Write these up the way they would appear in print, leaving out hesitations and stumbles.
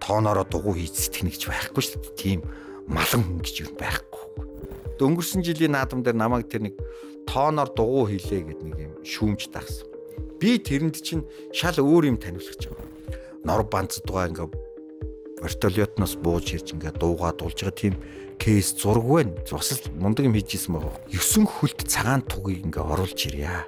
тоонороо дугуй хийж сэтгэнэ гэж байхгүй шүү дээ. Тийм малан хүн гэж юу байхгүй. Өнгөрсөн жилийн наадам дээр намайг тэр нэг тооноор дугуй хийлээ гэдэг нэг юм шүүмж тагсан. Би тэрэнд чинь шал өөр юм таниулах гэж байгаа. Нор банцдгаа ингээ вертолетноос бууж ирж ингээ дуугаа дулж байгаа тийм кейс зураг байна. Бас л мундаг юм хийжсэн байгаа. 9 хөлт цагаан тугийг ингээ оруулж ирья.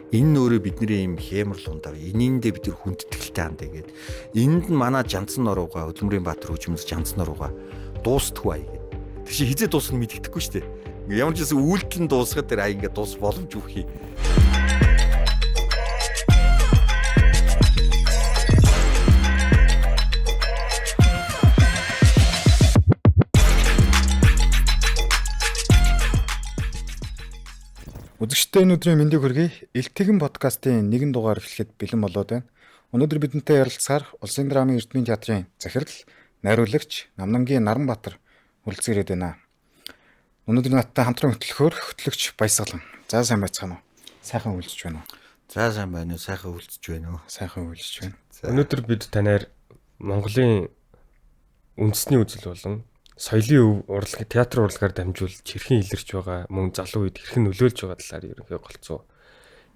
Энэ нь өөрөө бидний юм хэмэрл ундаа. Энийндээ бид нар хүндэтгэлтэй хандаа гээд. Энд нь манай Жанцсан норуугаа Хөдөлмөрийн Баатар хөгжмөс Жанцсан норуугаа дуустдаггүй ая гээд. Тэг чи хизээ дуусна мэддэхгүй шүү дээ. Ямар ч гэсэн үйлдэл нь дуусгаад тэр ая ингээ дуус боломж өгөхий. Үзэгчдээ өнөөдрийн мэндийг хүргэе. Илтгэн подкастын нэгэн дугаар эхлэхэд бэлэн болоод байна. Өнөөдөр бидэнтэй ярилцахаар Улсын драмын эрдмийн театрын захирал, найруулагч Намнамгийн Наранбаатар хүрэлцээрээд байна. Өнөөдөр надтай хамтран хөтлөгч Баясгалан. За сайн байцгаана уу? Сайхан үйлчж байна уу? За сайн байна уу? Сайхан үйлчж байна уу? Сайхан үйлчж байна. Өнөөдөр бид танаар Монголын үндэсний үзэл болон соёлын урлаг, театр урлагаар дамжуулж хэрхэн илэрч байгаа, мөн залуу үед хэрхэн нөлөөлж байгаа талаар ерөнхий голцоо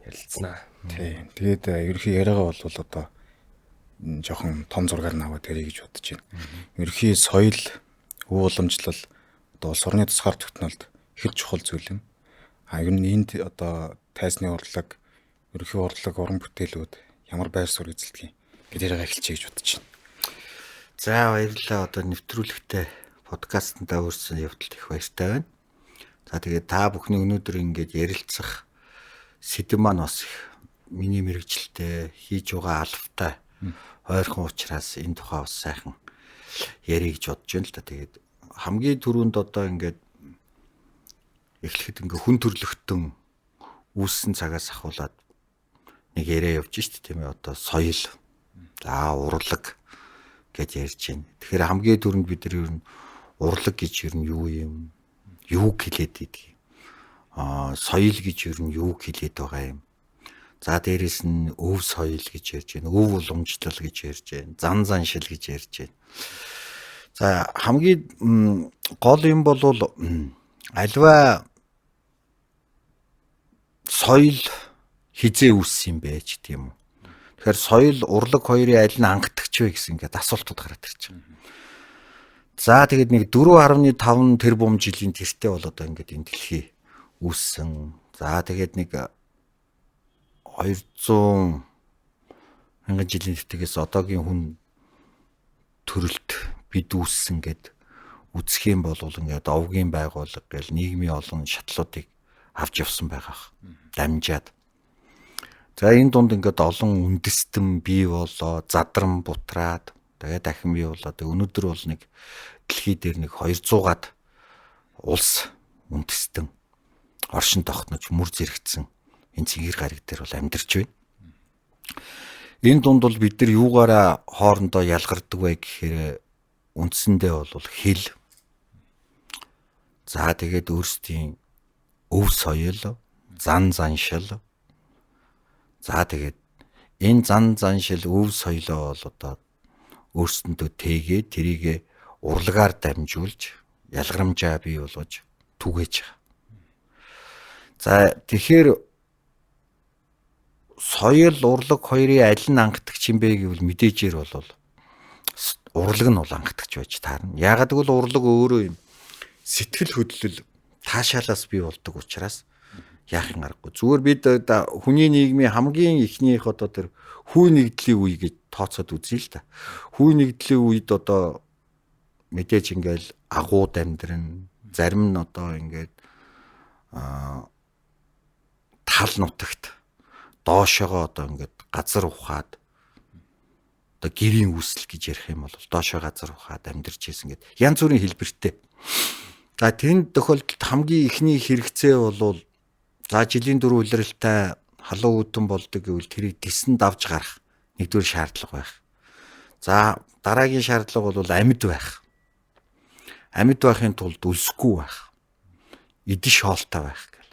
ярилцсанаа. Тийм. Тэгээд ерөнхий яриагаа бол одоо жоохон том зургаар наваад ярих гэж бодож байна. Ерөнхий соёл, өв уламжлал одоо улс орны тусгаар тогтнолд хэр чухал зүйл юм. Ер нь энд одоо тайзны урлаг, ерөнхий урлаг, уран бүтээлүүд ямар байр суурь эзэлдэг юм гэдээ яриагаа эхэлчихье гэж бодож байна. За баярлалаа. Одоо нэвтрүүлэгтээ подкастнда өөрсөн явдалт их баяртай байна. За тэгээд та бүхний өнөөдөр ингэж ярилцах сэдэв маань бас их миний мэрэгжилтэд хийж байгаа албатай ойрхон учраас энэ тухай бас сайхан ярих гэж бодож байна л да. Тэгээд хамгийн түрүүнд одоо ингэж эхлэхэд ингээ хүн төрлөختөн үүссэн цагаас ахуулаад нэг яриа явж штт тийм ээ. Одоо соёл, за урлаг гэж ярьж байна. Тэгэхээр хамгийн түрүүнд бид нар ер нь урлаг гэж ер нь юу юм? Юу хэлээд идэг юм? Соёл гэж ер нь юу хэлээд байгаа юм? За дээрэс нь өв соёл гэж ярьж байна. Өв уламжлал гэж ярьж байна. Зан заншил гэж ярьж байна. За хамгийн гол юм бол альва соёл хизээ үүссэн юм бэ ч тийм үү? Тэгэхээр соёл, урлаг хоёрын аль нь ангатагч вэ гэсэн ингээд асуултууд гараад ирж байна. За тэгээд нэг 4.5 тэрбум жилийн тэртээ бол одоо ингээд энэ дэлхий үүссэн. За тэгээд нэг 200 мянган жилийн тэртээс одоогийн хүн төрөлт бид үүссэн гэд үзэх юм бол ингээд овгийн байгууллага гэл нийгмийн олон шатлуудыг авч явсан байгаа. Дамжаад. За энэ дунд ингээд олон үндэстэн бий болоо, задран бутраад тэгээд дахин бий болоо. Өнөөдөр бол нэг дэлхий дээр нэг 200-аад улс үндэстэн оршин тогтнож мөр зэрэгцсэн энэ цэгэр гариг дээр бол амьдарч байна. Энэ дунд бол бид нар юугаараа хоорондоо ялгардаг вэ гэхээр үндсэндээ бол хэл. За тэгээд өөрсдийн өв соёл, зан заншил. За тэгээд энэ зан заншил, өв соёлоо бол одоо өөрсөндөө тээгээ тэрийгэ урлагаар дамжуулж ялгарамжаа бий болгож түгээж байгаа. За тэгэхээр соёл, урлаг хоёрын аль нь ангатагч юм бэ гэвэл мэдээжээр бол урлаг нь бол ангатагч байж таарна. Яагаад гэвэл урлаг өөрөө юм сэтгэл хөдлөл таашаалаас бий болдог учраас яах юм аргагүй. Зүгээр бид хүний нийгмийн хамгийн ихнийх одоо тэр хүү нэгдлийн үе гэж тооцоод үзье л да. Хүү нэгдлийн үед одоо мэдээж ингээл агууд амьдрын, зарим нь одоо ингээд тал нутагт доошоогоо одоо ингээд газар ухаад одоо гэрийн үүсэл гэж ярих юм бол доошоо газар ухаад амьдарч ийсэн гэд янз бүрийн хэлбэртэй. За тэнд тохиолдолд хамгийн ихний хэрэгцээ бол за жилийн 4 улиралтай халуун үүдэн болдог гэвэл тэрийг дисэн давж гарах нэгдүгээр шаардлага байх. За дараагийн шаардлага бол амьд байх. Амьд байхын тулд өлсөхгүй байх. Идэж хоолтой байх гэл.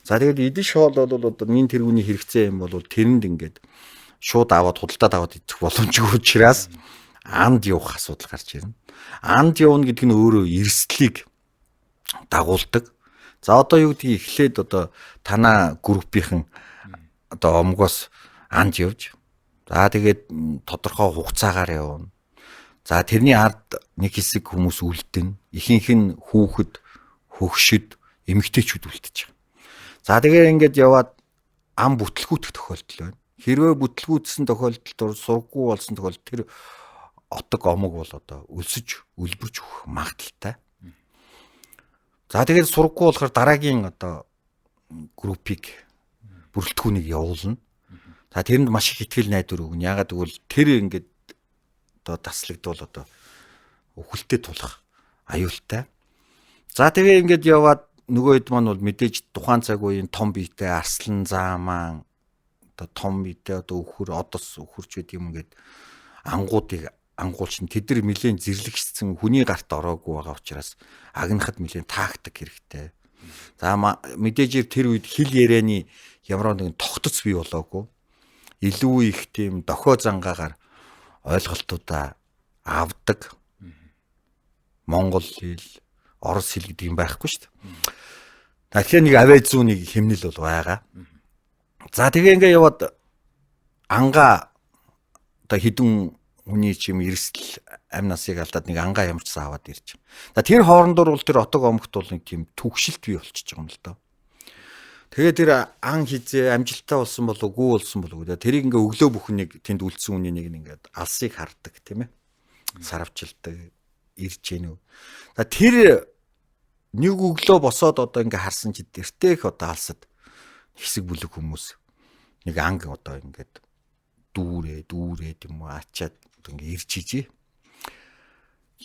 За тэгээд идэж хоол бол одоо нин тэргүүний хэрэгцээ юм бол тэрэнд ингээд шууд аваад худалдаад аваад идэх боломжгүй учраас анд явах асуудал гарч ирнэ. Анд явна гэдэг нь өөрөө эрсдлийг дагуулдаг. За одоо юу гэдгийг эхлээд одоо танаа группийнхэн одоо омгоос анд явж. За тэгээд тодорхой хугацаагаар явна. За тэрний ард нэг хэсэг хүмүүс үлдэн, ихэнх нь хүүхэд, хөгшөд, эмэгтэйчүүд үлдчихэж байгаа. За тэгээ ингээд яваад ам бүтлгүүтэх тохиолдол байна. Хэрвээ бүтлгүүтсэн тохиолдолд сургаггүй болсон тохиолдолд тэр отог омог бол одоо өлсөж, өлбөрч өгөх магадaltaй. За тэгээд сургаггүй болохоор дараагийн одоо группийг бүрэлдэхүүнийг явуулна. За тэрэнд маш их ихтгэл найдвар өгнө. Ягаад гэвэл тэр ингээд одоо таслагдвал одоо өхөлтөд тулах аюултай. За тэгээ ингээд яваад нөгөө хэд маань бол мэдээж тухайн цаг үеийн том биетэй арслан заамаа одоо том биетэй одоо өхөр одос өхөрч байд юм ингээд ангуудыг ангуулчин тэд нар нэлээд зэрлэгчсэн хүний гарт ороогүй байгаа учраас агнахад нэлээд тактик хэрэгтэй. За мэдээж тэр үед хил ярианы ямар нэгэн тогтоц бий болоогүй. Илүү их тийм дохио зангаагаар ойлголтуудаа авдаг. Монгол хэл, орос хэл гэдэг юм байхгүй шүү дээ. Тэгэхээр нэг авээ зүүнийг хэмнэл бол байгаа. За тэгээ ингээ яваад ангаа одоо хідэн хүний чим эрсдэл амь насыг алдаад нэг ангаа ямарчсан аваад ирж. За тэр хоорондор бол тэр отог омогт бол нэг тийм түгшилт бий болчихж байгаа юм л доо. Тэгээ тэр ан хизээ амжилттай болсон болов уу болсон болов уу. Тэрийг ингээ өглөө бүхнийг тэнд үлдсэн үнийг ингээд алсыг хардаг тийм ээ. Саравчилдаг ирж гэнэ үү. За тэр нэг өглөө босоод одоо ингээ харсан чи тэртех одоо алсад хэсэг бүлэг хүмүүс нэг анги одоо ингээд дүүрээ юм уу ачаад ингээ ирж ижээ.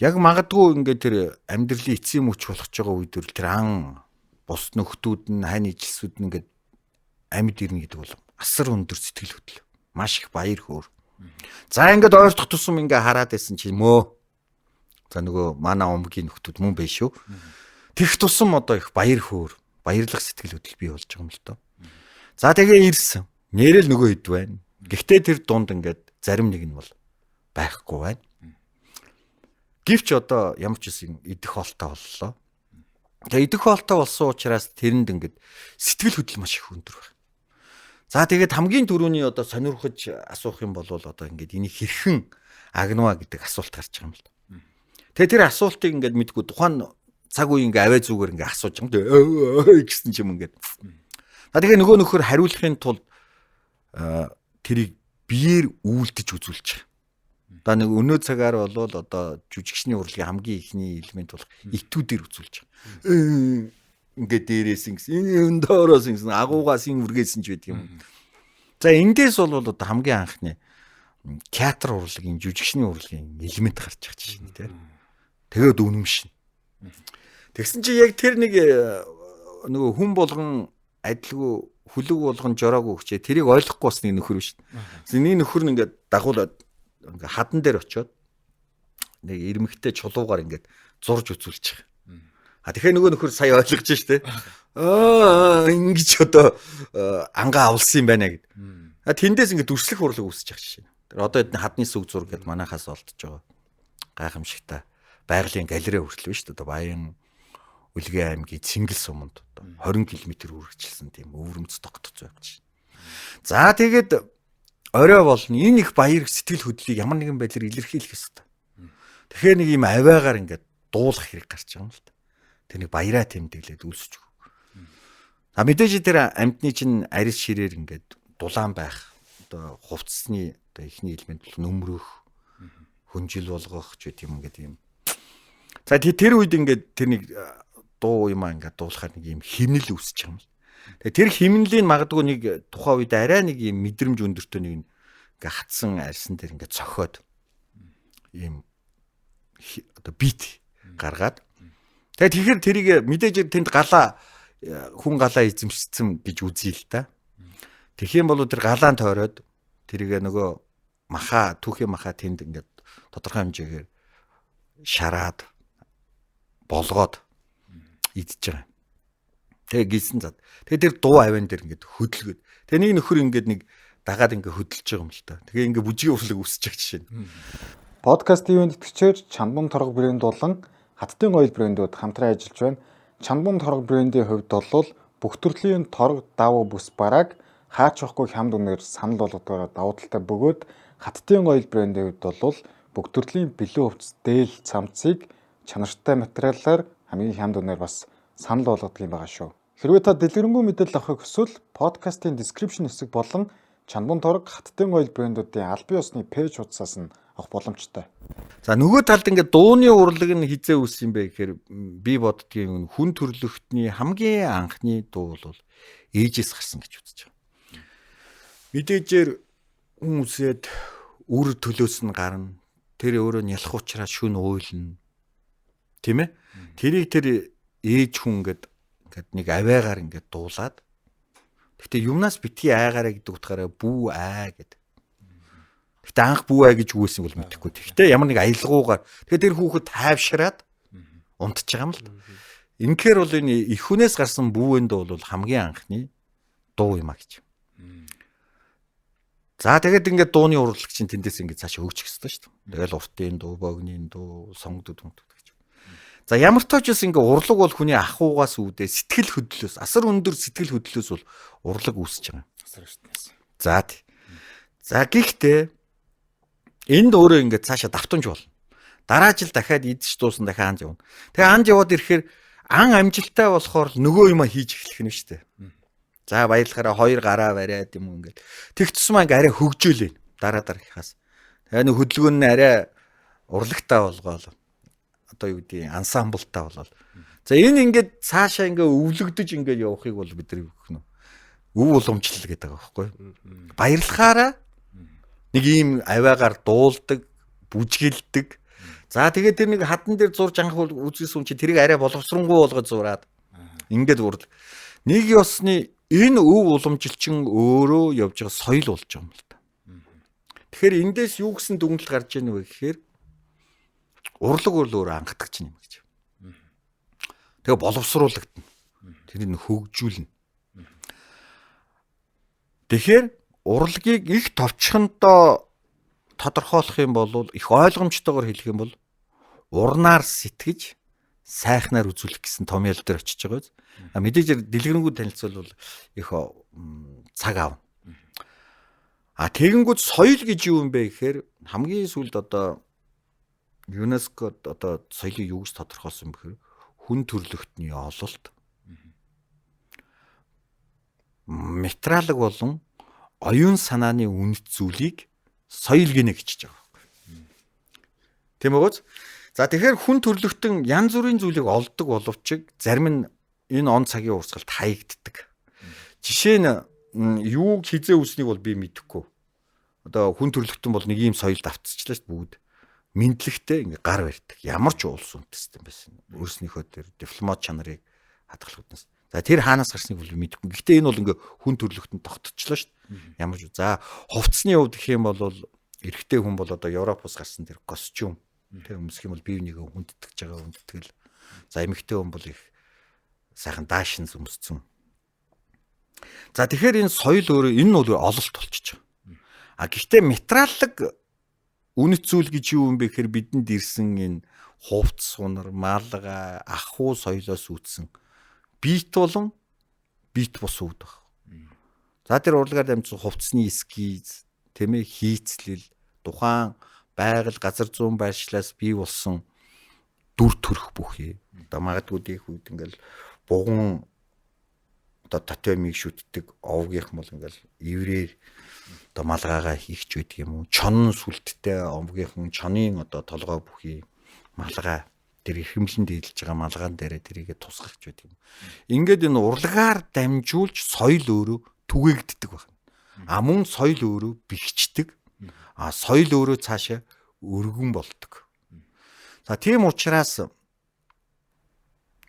Яг магадгүй ингээ тэр амьдралын эцсийн мөч болгож байгаа үед тэр ан бус нөхдүүд нь хань ижилсүүд нь ингээд амьд ирнэ гэдэг бол асар өндөр сэтгэл хөдлөл. Маш их баяр хөөр. За ингээд ойртох тусам ингээ хараад байсан чи мөө. За нөгөө манай омгийн нөхдүүд мөн байх шүү. Тэгх тусам одоо их баяр хөөр, баярлах сэтгэл хөдлөл бий болж байгаа юм л доо. За тэгээ ирсэн. Нэрэл нөгөө хэд байна. Гэхдээ тэр дунд ингээд зарим нэг нь бол байхгүй байна. Гэвч одоо ямар ч юм идэх хоолтой боллоо. Тэгээ идэх хоолтой болсон учраас тэрэнд ингээд сэтгэл хөдлөл маш их өндөр байна. За тэгээд хамгийн түрүүний одоо сонирхож асуух юм бол одоо ингээд энийг хэрхэн агнаваа гэдэг асуулт гарч байгаа юм л. Тэгээ тэр асуултыг ингээд мэдгүй тухайн цаг үе ингээ аваа зүгээр ингээ асууж байгаа юм гэсэн юм ингээд. За тэгээ нөгөө нөхөр хариулахын тулд тэрийг биеэр үйлдэж үзүүлж байгаа. Одоо нэг өнөө цагаар болвол одоо жүжигчний урлагийн хамгийн ихний элемент болох итүүдээр үзүүлж байгаа. Ингээ дээрээс ингэсэн өндөөрөөс ингэсэн агуугаас үргээсэн ч байдаг юм. За эндээс бол одоо хамгийн анхны театр урлагийн жүжигчний урлагийн элемент гарч байгаа чинь тий. Тэгээд үнэмшин. Тэгсэн чи яг тэр нэг нөгөө хүн болгон адилгүй хүлэг болгон жороогүй хчээ тэрийг ойлгохгүй бас нэг нөхөр биш. Нэг нөхөр нь ингээд дагуулад ингээ хадан дээр очиод нэг ирмэгтэй чулуугаар ингээд зурж үзүүлж байгаа. Тэгэхээр нөгөө нөхөр сая ойлгож штэ. Ингэж одоо ангаа авалсан юм байна гэд. Тэндээс ингээд дүрслэх урлаг үүсэж байгаа жишээ. Тэр одоо хадны сүг зураг гэд манахаас олдож байгаа. Гайхамшигтай байгалийн галерей хүртэл биш үү? Одоо Баян Үлгэн аймгийн Цингэл суманд 20 км үргэлжилсэн тийм өвөрмц тогтцоо явж байна. За тэгээд орой болно. Энэ их баяр сэтгэл хөдлөлийг ямар нэгэн байдлаар илэрхийлэх ёстой. Тэгэхээр нэг юм аваагаар ингээд дуулах хэрэг гарч байгаа юм л та. Тэр нэг баяраа тэмдэглээд үлсэж өг. А мэдээж тэр амьтны чинь арьс ширээр ингээд дулаан байх. Одоо хувцсны одоо ихний элемент бол нөмрөх, хүнжил болгох ч гэдэм ингээд юм. За тэр үед ингээд тэр нэг дуу юм ингээд дуулахаар нэг юм химнэл үүсэж байгаа юм. Тэгээ тэр химнэлийн магадгүй нэг тухайн үед арай нэг юм мэдрэмж өндөртөө нэг ингээд хатсан арьсан дээр ингээд цохоод ийм одоо бит гаргаад тэгэхээр тэрийг мэдээж тэнд галаа хүн галаа эзэмшсэн гэж үзье л та. Тэгэх юм бол тэр галаан тойроод тэрийг нөгөө маха түүхийн маха тэнд ингээд тодорхой хэмжээгээр шараад болгоод идж байгаа. Тэгээ гисэн зад. Тэгээ тэр дуу авиан дээр ингээд хөдөлгөөд. Тэгээ нэг нөхөр ингээд нэг дагаад ингээд хөдөлж байгаа юм л та. Тэгээ ингээд бүжгийн урлаг үсэж байгаа жишээ. Подкаст ивент итгэгчээр Чанбун торго брэнд болон Хаттын ойл брэндүүд хамтран ажиллаж байна. Чанбун торго брэндийн хувьд бол бүх төрлийн торго давуу бүс барааг хаач явахгүй хямд үнээр санал болгодгоор давуу талтай бөгөөд Хаттын ойл брэндийн хувьд бол бүх төрлийн бэлэн хувцас дээл цамцыг чанартай материалаар хамгийн хямд үнээр бас санал болгодог юм байгаа шүү. Хэрвээ та дэлгэрэнгүй мэдээлэл авахыг хүсвэл подкастын description хэсэг болон Чанбун торго Хаттын ойл брэндүүдийн албан ёсны пэйж хуудасаас нь авах боломжтой. За нөгөө талд ингээд дууны урлаг нь хизээ үүс юм бэ гэхээр би боддгийн хүн төрлөختний хамгийн анхны дуу бол ээжээс гарсан гэж үзэж байгаа. Мэдээжээр хүмүүсэд үр төлөөс нь гарна. Тэр өөрөө нялх учраас шүн уйлна. Тийм ээ? Тэрийг тэр ээж хүн ингээд нэг аваагаар ингээд дуулаад. Гэтэ юмнаас битгий айгаараа гэдэг утгаараа бүү аа гэдэг. Гэтэ анх бүү аа гэж үгүйсэн бол мэдэхгүй. Гэтэ ямар нэг аялгуугаар. Тэгэхээр тэр хүүхэд тайвшраад унтж байгаа юм л. Инхээр бол энэ их хүнээс гарсан бүүэнд бол хамгийн анхны дуу юм а гэж. За тэгээд ингээд дууны урлаг чинь тэндээс ингээд цаашаа хөгжих хэрэгтэй шүү дээ. Тэгэл уртын дуу, богны дуу, сонгодод унтдаг гэж. За ямар ч тач ингээд урлаг бол хүний ахуугаас үүдээ сэтгэл хөдлөлөөс асар өндөр сэтгэл хөдлөлөөс бол урлаг үүсэж байгаа. Асар эртнээс. За гэхдээ энд өөрөө ингээд цаашаа давтамж болно. Дараа жил дахиад идэж дуусан дахиад анж явна. Тэгээ анж яваад ирэхээр ан амжилттай болохоор нөгөө юма хийж эхлэх нь шүү дээ. За баярлахаараа 2 гараа бариад юм ингээд. Тэгтсмаа ингээ арай хөгжөөлээ. Дараа дараагийнхаас. Тэгээ нэг хөдөлгөөн нь арай урлагтай болгоол. Одоо юу гэдэг ансамблтай болол. За энэ ингээд цаашаа ингээ өвлөгдөж ингээ явахыг бол бид нар юу гэх нь өв уламжлал гэдэг байгаа байхгүй. Баярлахаараа нэг ийм аваагаар дуулдаг, бүжгэлдэг. За тэгээд тэр нэг хатан дээр зурж анх үзсэн чинь тэрийг арай боловсронгуй болгож зураад ингээд урд. Нэг ёсны энэ өв уламжилчин өөрөө явж байгаа соёл болж байгаа юм л та. Тэгэхээр эндээс юу гэсэн дүгнэлт гарч ийн вэ гэхээр урлаг өөрөө ангатгч юм гэж. Тэгээ боловсруулагдана. Тэрийг хөгжүүлнэ. Тэгэхээр урлагийг их товчхондоо тодорхойлох юм бол их ойлгомжтойгоор хэлэх юм бол урнаар сэтгэж сайхнаар үзүүлэх гэсэн томьёол дээр очиж байгаа. Мэдээж дэлгэрэнгүй танилцвал бол их цаг аав. Тэгэнгүүт соёл гэж юу юм бэ гэхээр хамгийн сүүлд одоо ЮНЕСКОд одоо соёлыг юу гэж тодорхойлсон бэ гэхээр хүн төрлөختний ололт материалог болон оюун санааны үнэт зүйлийг соёл гинэ гэж байгаа. Тийм үү? За тэгэхээр хүн төрлөختөн янз бүрийн зүйлийг олдог боловч зарим нь энэ он цагийн урсгалд хаягддаг. Жишээ нь юуг хизээ үснийг бол би мэдэхгүй. Одоо хүн төрлөختөн бол нэг ийм соёлд автцчлаа шүү дээ бүгд. Мэдлэгтэй ингээ гар барьдаг. Ямар ч улс үндэстэй байсан. Өөрснийхөө тэр дипломат чанарыг хадгалахуднаас. За тэр хаанаас гарсныг бол мэдэхгүй. Гэхдээ энэ бол ингээ хүн төрлөختөнд тогтчихлоо шүү дээ. Ямар ч. За хувцсны хувьд гэх юм бол эрэгтэй хүн бол одоо Европоос гарсан тэр костюм тэг өмсөх юм бол бие бинийгээ хүндэтгэж байгаа хүндтгэл. За эмэгтэй хүн бол их сайхан даашин өмсцэн. За тэгэхээр энэ соёл өөрөө энэ нь бол ололт болчихж байгаа. Гэхдээ материаллог үнэт зүйл гэж юу юм бэ гэхээр бидэнд ирсэн энэ хувцс унар, малга, ахуй соёлоос үүдсэн бит болон бит бус үүд баг. За тэр урлагаар дамжсан хувцсны эскиз, тийм ээ, хийцлэл, тухайн байгаль газар зүүн байршлаас бий болсон дүр төрх бүхий. Одоо магадгүй дэх үед ингээл буган одоо тотемиг шүтдэг овгийнх мол ингээл иврээр одоо малгаагаа хийхч байдаг юм уу? Чон сүлттэй овгийнхан чонын одоо толгой бүхий малгай тэр ихэмлэн дээлж байгаа малгаан дээрээ тэрийгэ тусгахч байдаг юм. Ингээд энэ урлагаар дамжуулж соёл өөрөө түгээгддэг байна. Мөн соёл өөрөө бэхждэг. Соёл өөрөө цаашаа өргөн болдог. За тийм учраас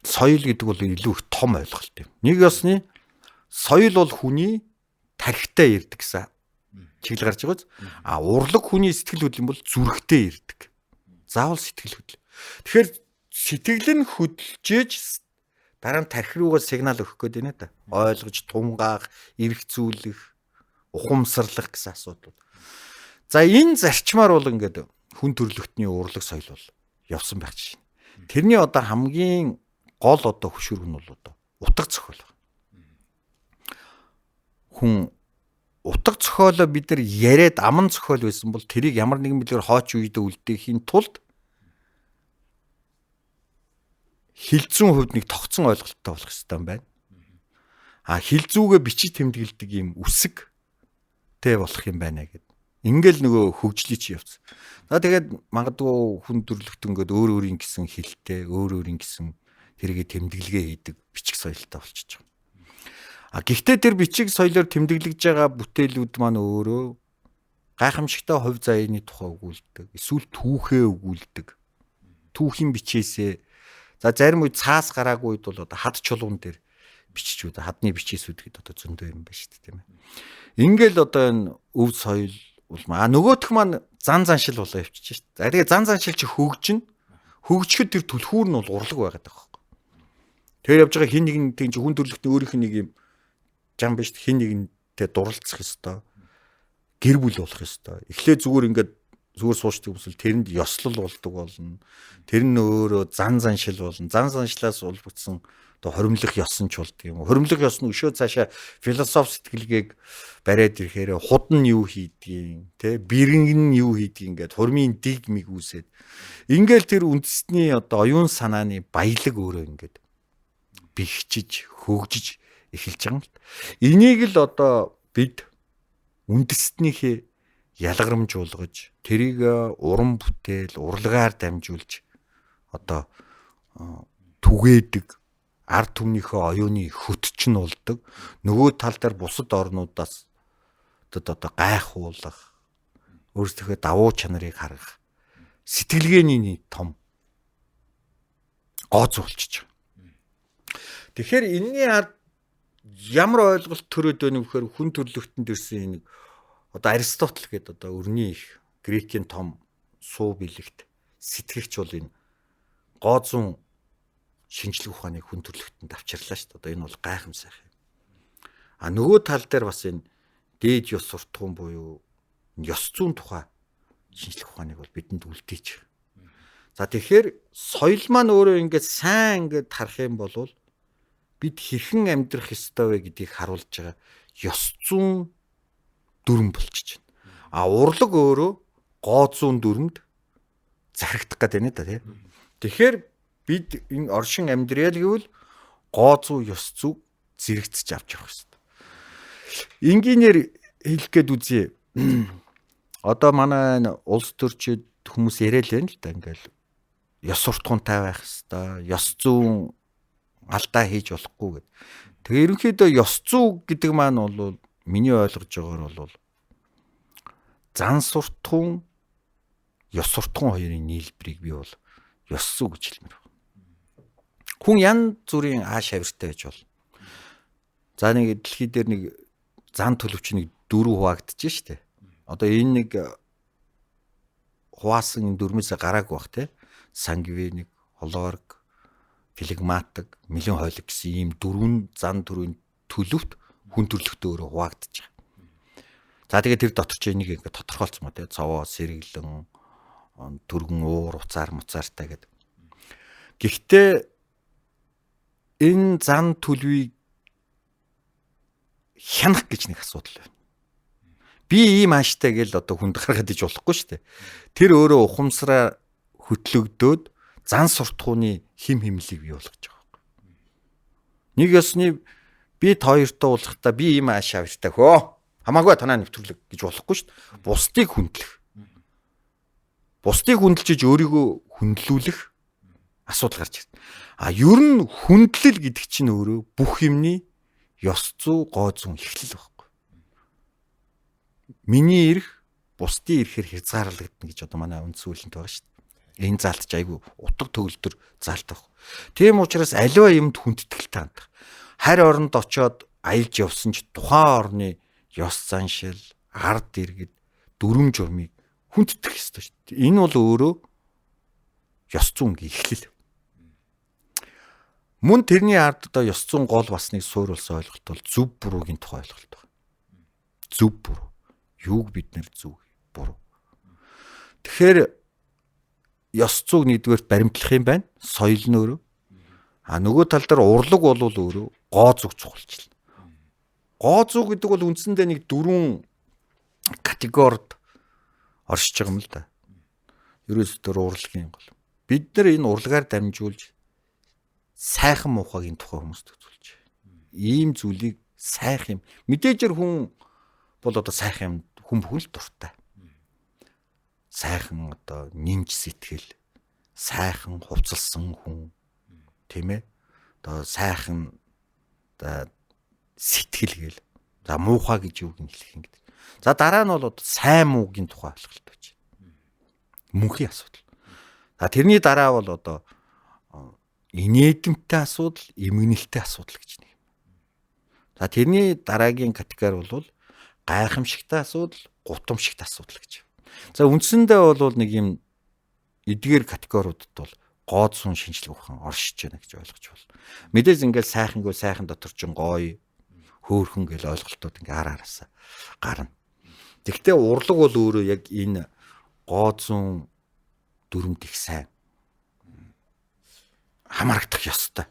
соёл гэдэг бол илүү их том ойлголт юм. Нэг ёсны соёл бол хүний тархитай ирдэг гэсэн чиглэл гарч байгааз. Урлаг хүний сэтгэл хөдлөл бол зүрхтэй ирдэг. Заавал сэтгэл хөдлөл. Тэгэхээр сэтгэл нь хөдлөж дараа нь тархи руугаа сигнал өгөх гээд байна да. Ойлгож, тунгаах, эргцүүлэх, ухамсарлах гэсэн асуудал. За энэ зарчмаар бол ингээд хүн төрөлхтний урлаг соёл бол явсан байх жишээ. Тэрний одоо хамгийн гол одоо хөшүүрэг нь бол одоо утга зохиол. Хүн утга зохиолоо бид нар яриад аман зохиол байсан бол тэрийг ямар нэгэн билгээр хооч үедээ үлдээхийн тулд хилцүүн хувьд нэг тогтсон ойлголттой болох хэрэгтэй юм байна. Хилцүүгээ бичиж тэмдэглэдэг юм үсэг тэ болох юм байна гэд. Ингээл нөгөө хөгжлий чи явц. Тэгээд магадгүй хүн төрлөختөнгөд өөр өөрийн гэсэн хэлтэй, өөр өөрийн гэсэн тэргээ тэмдэглэгээ хийдэг бичих соёлтой болчихж байгаа. Гэхдээ тэр бичиг соёлоор тэмдэглэж байгаа бүтээлүүд маань өөрөө гайхамшигтай хувь заяаны тухай өгүүлдэг. Эсвэл түүхээ өгүүлдэг. Түүхийн бичээсээ зарим үед цаас гараагүй үед бол одоо хад чулуун дээр бичиж үү. Хадны бичээсүүд гэдэг одоо зөндөө юм байна шүү дээ, тийм ээ. Ингээл одоо энэ өв соёл нөгөөх маань зан заншил болоо явчих шүү дээ. Тэгээ зан заншил чи хөгжин. Хөгжихэд тэр түлхүүр нь бол урлаг байгаад байгаа байхгүй. Тэр явж байгаа хин нэгэн тийм хүн төрлөختний өөрийнх нь нэг юм жам биш хин нэгэнтэй дурлцах ёстой. Гэр бүл болох ёстой. Эхлээ зүгээр ингээд зүгээр суучдаг юмсэл тэрэнд ёслол болдог болно. Тэр нь өөрөө зан заншил болно. Зан заншлаас улбагдсан одоо хоримлох ёсон ч болдог юм. Хоримлох ёс нь өшөө цаашаа философи сэтгэлгээг бариад ирэхээр худ нь юу хийдгийг, тэ бэрэнг нь юу хийдгийг ингээд хурмын дэг миг үүсээд ингээл тэр үндэсний одоо оюун санааны баялаг өөрөө ингээд бэхжиж, хөгжиж эхэлж байгаа юм л. Энийг л одоо бид үндэстнийхээ ялгарамжуулгаж, тэрийг уран бүтээл, урлагаар дамжуулж одоо түгээдэг ард түмнийхээ оюуны хөтч нь болдог. Нөгөө тал дээр бусад орнуудаас одоо гайхуулах, өөрсдийнхөө давуу чанарыг харгах сэтгэлгээний том гооц болчихж байгаа. Тэгэхээр энэний ард ямар ойлголт төрөөд байна вэ гэхээр хүн төрлөختөнд ирсэн нэг одоо Аристотель гэдэг одоо өрний их Грекийн том суу билэгт сэтгэгч бол энэ гооцун шинжлэх ухааны хүн төрлөختөнд авчирлаа шүү дээ. Одоо энэ бол гайхамшиг юм. Нөгөө тал дээр бас энэ дээд ёс суртахуун буюу ёс зүйн тухай шинжлэх ухааныг бол бидэнд үлдээж байгаа. За тэгэхээр соёл маань өөрөө ингээд сайн ингээд харах юм бол бид хэрхэн амьдрах ёстой вэ гэдгийг харуулж байгаа ёс зүйн дүрм болчихж байна. Урлаг өөрөө гоо зүүн дүрмд захирагдах гэдэг нь да тийм. Тэгэхээр бид энэ оршин амьдрал гэвэл гоо зүү ёс зүй зэрэгцэж авч явах хэрэгтэй. Энгийнээр хэлэх гээд үзье. Одоо манай улс төрчид хүмүүс яриад байна л да ингээл ёс суртахуунтай байх хэрэгтэй, ёс зүйн алдаа хийж болохгүй гэдэг. Тэгээ ерөнхийдөө ёс зүй гэдэг маань бол миний ойлгож байгаагаар бол зан суртахуун, ёс суртахуун хоёрын нийлбэрийг би бол ёс зүй гэж хэлмээр байна. Хүн янз бүрийн ааш авиртай байж бол. За нэг дэлхий дээр нэг зан төлөвч нэг дөрөв хуваагдчих штэ. Одоо энэ нэг хуваасан дөрмөөсөө гараагүй бах те. Сангвиник, хологорг, флегматик, мэлэн хойлог гэсэн ийм дөрвөн зан төрийн төлөвт хүн төрлөختөө өөрөө хуваагдчих. За тэгээд тэр дотор ч энийг ингээд тодорхойлцсон мó те. Цовоо, сэргэлэн, түргэн уур, уцаар, муцаартай гэдэг. Гэхдээ энэ зан төлөвийг хянах гэж нэг асуудал байна. Би ийм ааштай гэл одоо хүнд гаргаад иж болохгүй шүү дээ. Тэр өөрөө ухамсараа хөтлөгдөөд зан суртахууны хим химлийг бий болгож байгаа юм. Нэг ёсны бид хоёртой уулзахдаа би ийм ааш авиртай хөө. Хамаагүй танаа нэвтрүүлэг гэж болохгүй шүү дээ. Бусдыг хүндлэх. Бусдыг хүндэлж өөрийгөө хүндлүүлэх асуудал гарч ирнэ. Ер нь хүндлэл гэдэг чинь өөрөө бүх юмний ёс зүй гоо зүүн эхлэл байхгүй. Миний эрх бусдын эрхээр хязгаарлагдана гэж одоо манай үнд сүүлэнт байгаа шүү дээ. Энэ заалт ч айгүй утга төгөлдөр заалт байхгүй. Тийм учраас аливаа юмд хүндэтгэлтэй хандах. Харь оронд очоод аялж явсан ч тухайн орны ёс заншил, ард иргэд, дүрм журмыг хүндэтгэх ёстой шүү дээ. Энэ бол өөрөө ёс зүйнгийн эхлэл. Мөн тэрний ард одоо ёс зүйн гол бас нэг суурилсан ойлголт бол зөв буруугийн тухай ойлголт байна. Зөв буруу. Юуг бид нэр зөв буруу. Тэгэхээр ёс зүйг нэгдүгээр баримтлах юм байна. Соёл нь өөрөө. Нөгөө тал дээр урлаг бол өөрөө гоо зүг чухалчлаа. Гоо зүг гэдэг бол үндсэндээ нэг 4 категорид оршиж байгаа юм л да. Ерөөс төр урлагийн гол. Бид нар энэ урлагаар дамжуулж сайхан муухайгийн тухай хүмүүст үзүүлж байна. Ийм зүйлийг сайхан юм. Мэдээж хүн бол одоо сайхан юм хүн бүхэн л дуртай. Сайхан одоо нэмж сэтгэл, сайхан хувцалсан хүн, тийм ээ. Одоо сайхан одоо сэтгэл гээл. За муухай гэж юу гэж хэлэх юм гэдэг. За дараа нь бол одоо сайн муугийн тухай ойлголт байж байна. Мөнхийн асуудал. За тэрний дараа бол одоо инээдэмтэй асуудал, эмгэнэлтэй асуудал гэж нэг. За тэрний дараагийн категори бол гайхамшигтай асуудал, гутамшигтай асуудал гэж. За үндсэндээ бол нэг юм эдгээр категориудад бол гоод сун шинжлэх ухаан оршиж байна гэж ойлгож байна. Мэдээж ингээл сайхангүй сайхан дотор ч гоё хөөхөн гэл ойлголтууд ингээ араасаа гарна. Тэгвэл урлаг бол өөрөө яг энэ гоод сун дүрмд их сайн хамаарагдах ёстой.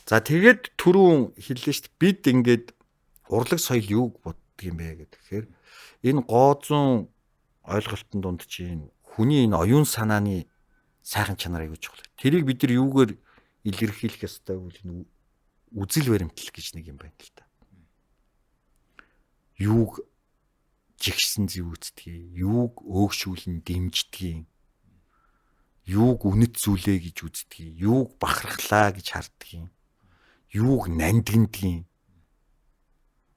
За тэгээд түрүүн хэллээ шүү дээ. Бид ингээд урлаг соёл юуг боддөг юм бэ гэхээр энэ гооцон ойлголтын дунд чинь хүний энэ оюун санааны сайхан чанарыг өгч байгаа. Тэрийг бид нар юугаар илэрхийлэх ёстой вэ? Үзэл баримтлал гэж нэг юм байна л да. Юуг жигсэн зэвүүцдэг, юуг өөгшүүлэн дэмждэг, юуг үнэт зүйлээ гэж үздэг, юуг бахархлаа гэж харддаг, юуг нандиндаг,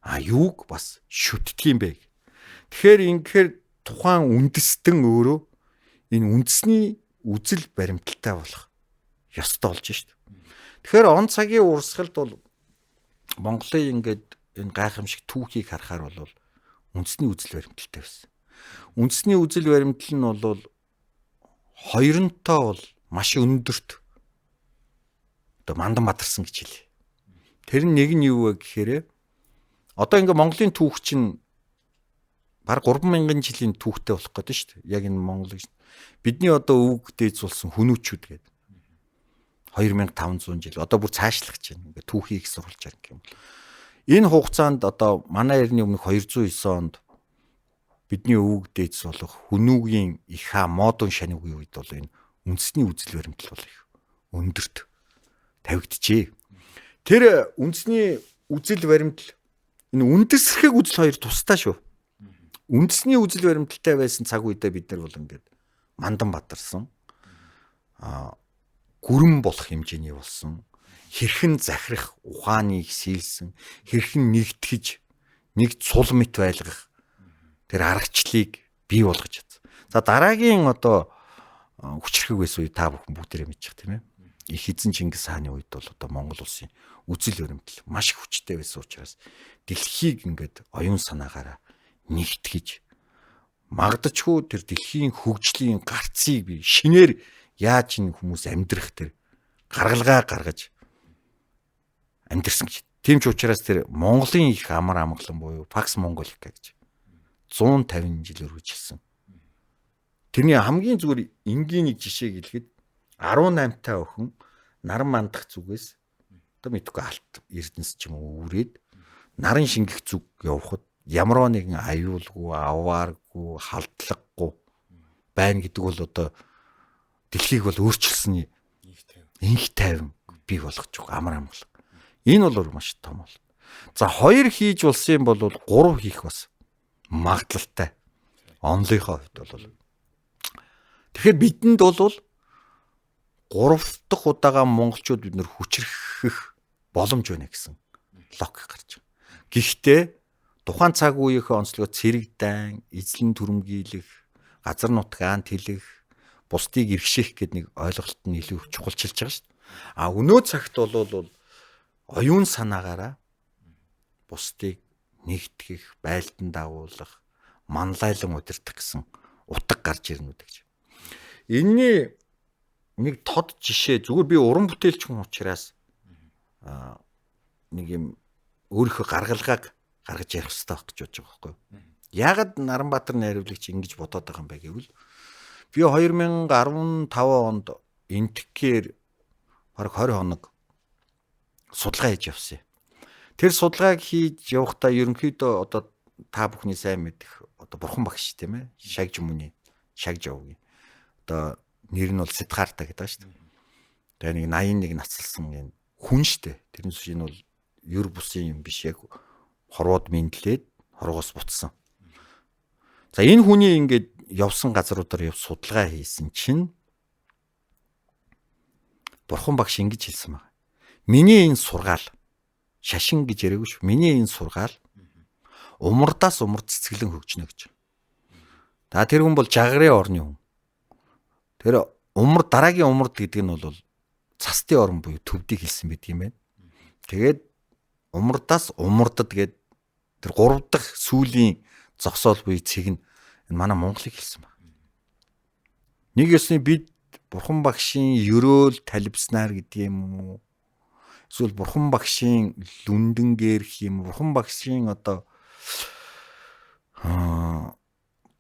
юуг бас шүтдэг юм бэ. Тэгэхээр ингэхээр тухайн үндэстэн өөрөө энэ үндэсний үзэл баримталтай болох ёстой болж шít. Тэгэхээр он цагийн урсгалд бол Монголын ингээд энэ гайхамшиг түүхийг харахаар бол үндэсний үзэл баримталтай байсан. Үндэсний үзэл баримтал нь бол хоёрынтой бол маш өндөрт одоо мандан бадарсан гэж хэлээ. Тэр нэг нь юу вэ гэхээр одоо ингээ Монголын түүх чинь баг 3000 жилийн түүхтэй болох гэдэг шүү дээ. Яг энэ Монголыг бидний одоо өвөг дээдсүүлсэн хүмүүчүүд гэдэг 2500 жил одоо бүр цаашлах чинь ингээ түүхийг сурвалж байгаа юм бол энэ хугацаанд одоо манай эртний өмнөх 209 онд бидний өвөг дээдс болох хүнүүгийн их ха модон шаниугийн үед бол энэ үндэсний үзэл баримтлал бол их өндөрт тавигджээ. Тэр үндэсний үзэл баримтлал энэ үндэсрэх үзэл хоёр тусдаа шүү. Үндэсний үзэл баримталтай байсан цаг үедээ бид нар бол ингээд мандан бадарсан. Гүрэн болох хэмжээний болсон. Хэрхэн захирах ухааныг сийлсэн, хэрхэн нэгтгэж нэг цул мэт байлгах тэр аргачлалыг бий болгож чадсан. За дараагийн одоо хүчрхэг байсан үе та бүхэн бүгдээрээ мэдчих тийм ээ. Их эзэн Чингис хааны үед бол одоо Монгол улсын үзэл баримтлал маш хүчтэй байсан учраас дэлхийг ингээд оюун санаагаараа нэгтгэж магдачгүй тэр дэлхийн хөгжлийн гарцыг би шинээр яаж энэ хүмүүс амьдрах тэр гаргалгаа гаргаж амьдрсан гэж. Тийм ч учраас тэр Монголын их амар амгалан буюу Пакс Монголика гэж 150 жил үргэлжилсэн. Тэрний хамгийн зүгээр энгийн нэг жишээ гэлгээд 18 та охин наран мандах зүгээс одоо мэдгүй алт эрдэнэс ч юм уу үрээд наран шингэх зүг явхад ямар нэгэн аюулгүй, авааргүй, халдлаггүй байна гэдэг бол одоо дэлхийг бол өөрчилсөн инх тайван бий болгож байгаа амар амгалан. Энэ бол маш том бол. За 2 хийж болсон юм бол 3 хийх бас магадлалтай. Онлынхоо хувьд бол. Тэгэхээр бидэнд бол 3 дахь удаага монголчууд бид нэр хүчрэх боломж байна гэсэн логик гарч байгаа. Гэхдээ тухайн цаг үеийнхээ онцлогоо цэрэг дан, эзлэн түрэмгийлэх, газар нутгаан тэлэх, бусдыг иргэшээх гэдэг нэг ойлголт нь илүү чухалчилж байгаа шүү дээ. Өнөө цагт бол оюун санаагаараа бусдыг нэгтгэх, байлдан дагуулах, манлайлан удирдах гэсэн утга гарч ирнэ үү гэж. Энийний нэг тод жишээ зүгээр би уран бүтээлч хүн учраас нэг юм өөрийнхөө гаргалгааг гаргаж ярих хэрэгтэй байх гэж бодож байгаа байхгүй юу. Яагаад Наранбаатар найруулагч ингэж бодоод байгаа юм бэ гэвэл Би 2015 онд энтгээр бараг 20 хоног судалгаа хийж явсан. Тэр судалгааг хийж явахдаа ерөнхийдөө одоо та бүхний сайн мэдэх одоо бурхан багш тийм ээ. Шагж мөний шагж явгийн. Одоо нэр нь бол Сидхарта гэдэг шүү дээ. Тэгээ нэг 81 нацалсан энэ хүн шүү дээ. Тэрнээс энэ бол ер бусын юм биш, яг хорвоод мэдлээд хорвоос буцсан. За энэ хүний ингээд явсан газруудаар судалгаа хийсэн чинь бурхан багш ингэж хэлсэн байна. Миний энэ сургаал шашин гэж яриаггүй шүү. Миний энэ сургаал умардаас умард цэцгэлэн хөгжнө гэж. За тэр хүн бол жагрын орны хүн. Тэр умард, дараагийн умард гэдэг нь бол цастын орн буюу төвдийг хэлсэн байдаг юм байна. Тэгээд умардаас умардад гээд тэр 3 дахь сүүлийн зогсоол буюу цэг нь энэ манай Монголыг хэлсэн байна. Нэг ёсны бид бурхан багшийн ерөөл талбиснаар гэдэг юм уу? Эсвэл бурхан багшийн лүндэнгээр юм, бурхан багшийн одоо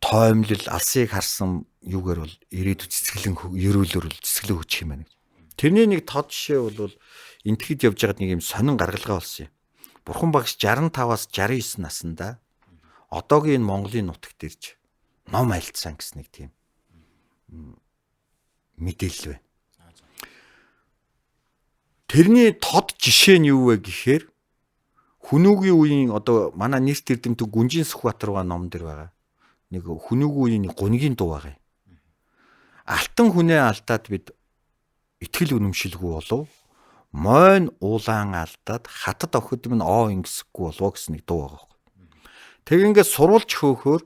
тоомлол алсыг харсан юугаар бол ирээдүйд цэцгэлэн ерөөлөөр л цэцгэлэн өгчих юм байна. Тэрний нэг тод жишээ бол энтгэд явж байгаад нэг юм сонин гаргалгаа болсон юм. Бурхан багш 65-аас 69 наснда одоогийн энэ Монголын нутагт ирж ном альцсан гэсэн нэг тийм мэдээлэл байна. Тэрний тод жишээ нь юу вэ гэхээр Хүнүүгийн үеийн одоо манай нийт эрдэмтэн Гүнжин Сүхбаатар номон дэр байгаа. Нэг Хүнүүгийн үеийн гунгийн дуу байгаа юм. Алтан хүнээ алдаад бид итгэл үнэмшилгүй болов. Мойн уулаан алдаад хатад охид минь оо ингэсэхгүй болов гэсэн нэг дуу байгаа. Тэг ингээд сурвалж хөөхөөр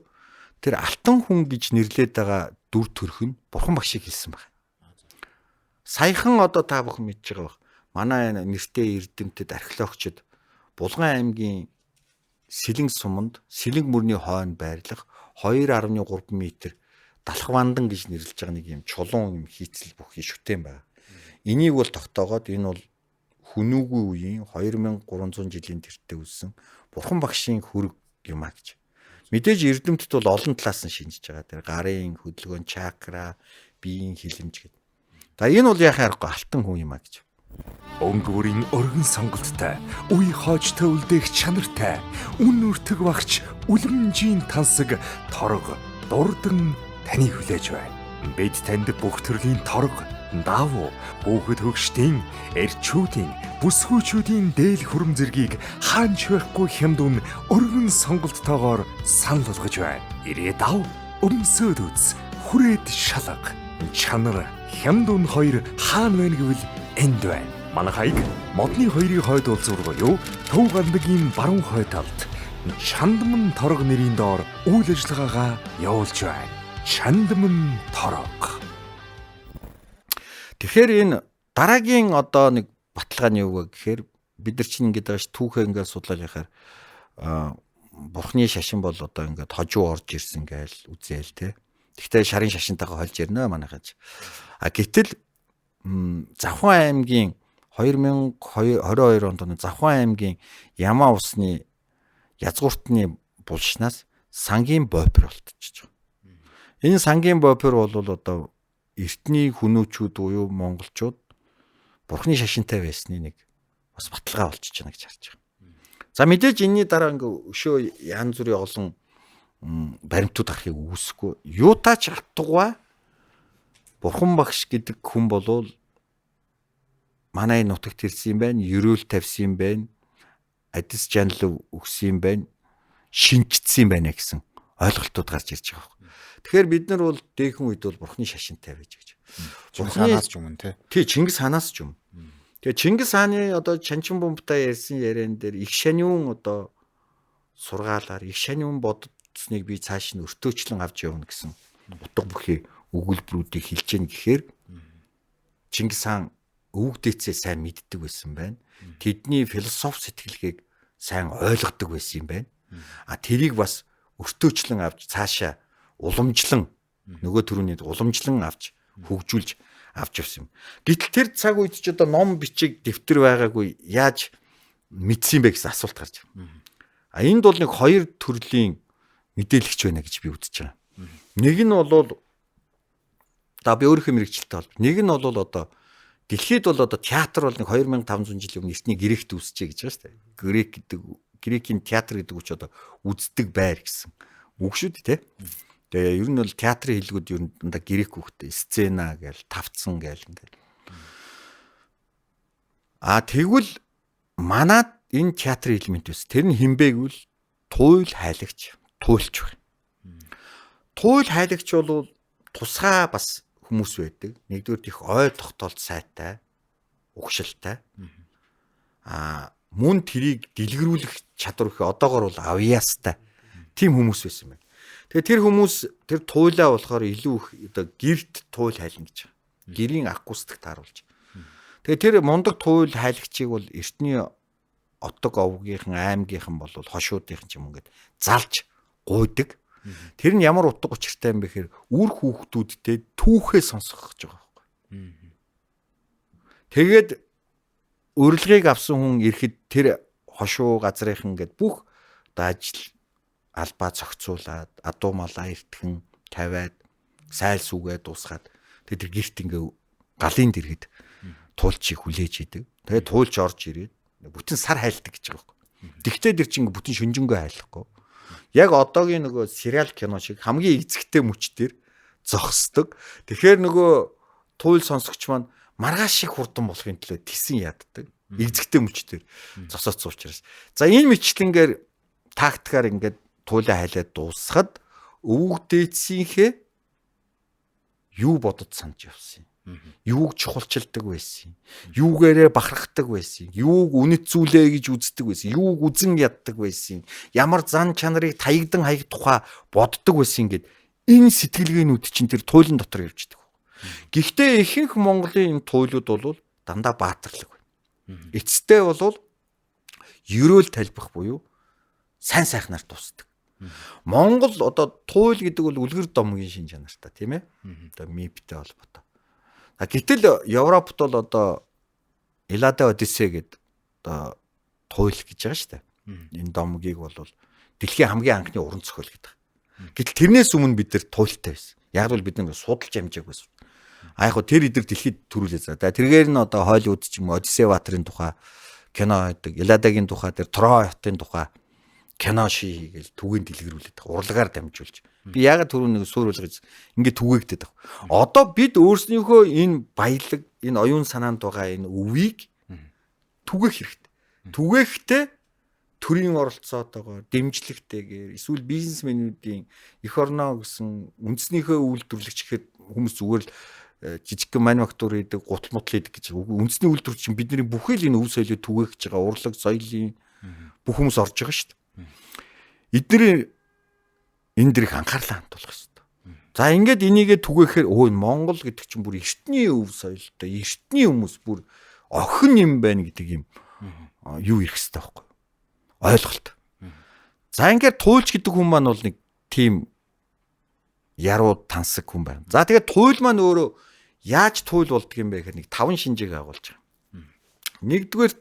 тэр алтан хүн гэж нэрлээд байгаа дүр төрх нь бурхан багшийг хэлсэн байна. Саяхан одоо та бүхэн мэдж байгаа бах. Манай нэртэй эрдэмтэд археологчид Булган аймгийн Сэлэнг суманд Сэлэнг мөрний хойно байрлах 2.3 м Далхвандан гэж нэрлэж байгаа нэг юм чулуун юм хийцэл бүхий шүтэн байна. Энийг бол тогтоогоод энэ бол Хүнүүгийн үеийн 2300 жилийн тэртээ үлсэн бурхан багшийн хөрөг юм а гэж. Мэдээж эрдэмтэд бол олон талаас нь шинжиж байгаа. Тэр гарын хөдөлгөөн, чакра, биеийн хилэмж гэдэг. За энэ бол яхаа аргагүй алтан хүн юм а гэж. Өнгөрийн өргөн сонголттой, үе хоож төвлдөх чанартай, үн өртөг багч, үлэмжийн тансаг, торго, дурдан таныг хүлээж байна. Бид танд бүх төрлийн торго, давуу, хүүхэд хөгшдийн, эрчүүдийн, бүсгүйчүүдийн дээл хүрм зэргийг хаанч байхгүй хямдун өргөн сонголттойгоор санал болгож байна. Ирээд ав, өмсөд үз, хүрээд шалга, чанар, хямдун хоёр хаана байна гэвэл энд байна. Манайхайг модны хоёрын хойд улзуур буюу Төв гандагийн баруун хойд талд Чандман торог нэрийн доор үйл ажиллагаагаа явуулж байна. Чандман торог. Тэгэхээр энэ дараагийн одоо нэг баталгаа нь юу вэ гэхээр бид нар чинь ингэж байгаа ш түүхээ ингээд судлаад яхаар бурхны шашин бол одоо ингээд хожуу орж ирсэн гээл үзээл те. Тэгтээ шарын шашинтайгаа холж ирнэ манайхаж. Гэтэл Завхан аймгийн 2022 онд Завхан аймгийн Ямаа усны язгууртны булшнаас сангийн бопер болтчихж байгаа. Энэ сангийн бопер бол одоо эртний хүнүүчүүд буюу монголчууд бурхны шашинтай байсны нэг бас баталгаа болчихж байна гэж харж байгаа. За мэдээж энэний дараа ингээ өшөө янз бүрийн олон баримтууд гарахыг үүсэхгүй. Юутаач хатугай бурхан багш гэдэг хүн болвол манай нутагт ирсэн юм байна, ерөөл тавьсан юм байна, адис жанал өгсөн юм байна, шинжчихсэн юм байна гэсэн ойлголтууд гарч ирж байгаа. Тэгэхээр бид нар бол дээхэн үед бол бурхны шашинтай байж гэж. Бурхны ханаас ч юм те. Тий, Чингис ханаас ч юм. Тэгээ Чингис хааны одоо Чанчин бомбтай ярьсан яриан дээр их шаниун одоо сургаалаар их шаниун бодцсныг би цааш нь өртөөчлөн авч явна гэсэн утга бүхий өгүүлбэрүүдийг хэлж гин гэхээр Чингис хаан өвөг дээдсээ сайн мэддэг байсан байна. Тэдний философи сэтгэлгээг сайн ойлгодог байсан юм байна. Тэрийг бас өртөөчлөн авч цаашаа уламжлан нөгөө төрөний уламжлан авч хөгжүүлж авч явсан юм. Гэтэл тэр цаг үед ч одоо ном бичиг дэвтэр байгаагүй яаж мэдсэн бэ гэсэн асуулт гарч байна. Энд бол нэг хоёр төрлийн мэдээлэгч байна гэж би үзэж байгаа. Нэг нь бол би өөрийнхөө мэрэгчлэлтэй холбоо. Нэг нь бол одоо дэлхийд бол одоо театр бол нэг 2500 жилийн өмнө эртний Грект үүсчээ гэж байгаа шүү дээ. Грекийн театр гэдэг үуч одоо үздэг байр гэсэн үг шүү дээ, тэ. Тэгээ ер нь бол театрын хэлгүүд ер нь дандаа грек үгтэй сцена гээл тавцсан гээл ингээл. Тэгвэл манад энэ театрын элемент ус. Тэр нь хинбэ гэвэл туйл хайлагч, туйлч байна. Туйл хайлагч бол тусгай бас хүмүүс байдаг. Нэгдүгээр их ой тогтоолт сайтай, угшилтай. Мөн тэрийг дэлгэрүүлэх чадвар их одоогор бол авьяастай. Тим хүмүүс байсан байна. Тэгээ тэр хүмүүс тэр туйлаа болохоор илүү их одоо гэрт туйл хайлна гэж байна. Гэрийн акустик тааруулж. Тэгээ тэр мундаг туйл хайлагчийг бол эртний отог овгийнхан аймгийнхан бол хошуудынхан ч юм ингээд залж гуйдаг. Тэр нь ямар утга учиртай юм бэ гэхээр үр хүүхдүүдтэй түүхээ сонсгох гэж байгаа байхгүй. Тэгээд урилгыг авсан хүн ирэхэд тэр хошуу газрынхан ингээд бүх ажил албаа зохицуулаад адуу малаа эртхэн тавиад сайл сүгээд дуусгаад тэр гэрт ингээ галын дэргэд туулчийг хүлээж идэг. Тэгээд туулч орж ирээд бүтэн сар хайлтдаг гэж байгаа байхгүй. Тэгтээ тэр чинь бүтэн шүнжэнгөө хайлахгүй. Яг одоогийн нөгөө сериал кино шиг хамгийн эзэгтэй мөчтөр зогсдог. Тэгэхээр нөгөө туйл сонсогч маань маргааш шиг хурдан болохын төлөө тисэн яддаг. Эзэгтэй мөчтөр зогсооцсон учраас. За энэ мэтлэнгээр тактикаар ингээд туйлаа хайлаад дуусахад өвөг дээдсийнхээ юу бодод санаж явсан юм. Юуг чухалчилдаг байсан юм. Юугээрээ бахархдаг байсан юм. Юуг үнэт зүйлээ гэж үздэг байсан. Юуг үзэн яддаг байсан юм. Ямар зан чанарыг таягдан хаягдах тухай боддог байсан гэд энэ сэтгэлгээнүүд чинь тэр туйлын дотор явждаг. Гэхдээ ихэнх Монголын энэ туйлууд бол дандаа баатарлаг байна. Эцэстээ бол ерөөл талбах буюу сайн сайхнаар дуусдаг. Монгол одоо туйл гэдэг бол үлгэр домгийн шин чанартай тийм ээ. Одоо миптэй холбоотой. Гэтэл Европт бол одоо Эллада Одиссей гэдэг одоо туйл гэж байгаа шүү дээ. Энэ домгийг бол дэлхийн хамгийн анхны уран зохиол гэдэг. Гэтэл тэрнээс өмнө бид нар туйлтай байсан. Яг л бид нар судалж амжааг байсан. Яг тэр эдэр дэлхийд төрүүлээ за. Тэргээр нь одоо Холливуд ч юм уу Одиссей баатарын тухай кино байдаг. Элладагийн тухай тэр Трой хотын тухай кино шийгээл түгээн дэлгэрүүлээд урлагаар дамжуулж. Би яагаад түрүүн нэг суурилгаж ингээд түгээгдэв. Одоо бид өөрснийхөө энэ баялаг, энэ оюун санаанд байгаа энэ өвийг түгээх хэрэгтэй. Түгээхдээ төрийн оролцоотойгоор дэмжлэгтэйгээр эсвэл бизнесмэнүүдийн эх орноо гэсэн үндэснийхөө үйлдвэрлэгч гэхэд хүмүүс зүгээр л жижигхэн мануфактур хийдэг, гутал мутал хийдэг гэж. Үндэсний үйлдвэр чинь бидний бүхэл энэ өв соёлыг түгээх гэж байгаа урлаг соёлын бүх хүмүүс орж байгаа шүү дээ. Эдгээр энэ дэрийг анхаарлаа хандуулах хэрэгтэй. За ингээд энийгээ түгээхээр өө Монгол гэдэг чинь бүр эртний өв соёлтой, эртний хүмүүс бүр охин юм байна гэдэг юм юу ирэх хэрэгтэй байхгүй юу? Ойлголт. За ингээд туйлч гэдэг хүн маань бол нэг тийм яруу тансаг хүн байна. За тэгээд туйл маань өөрөө яаж туйл болдго юм бэ гэхээр нэг 5 шинжээг агуулж байгаа. Нэгдүгээр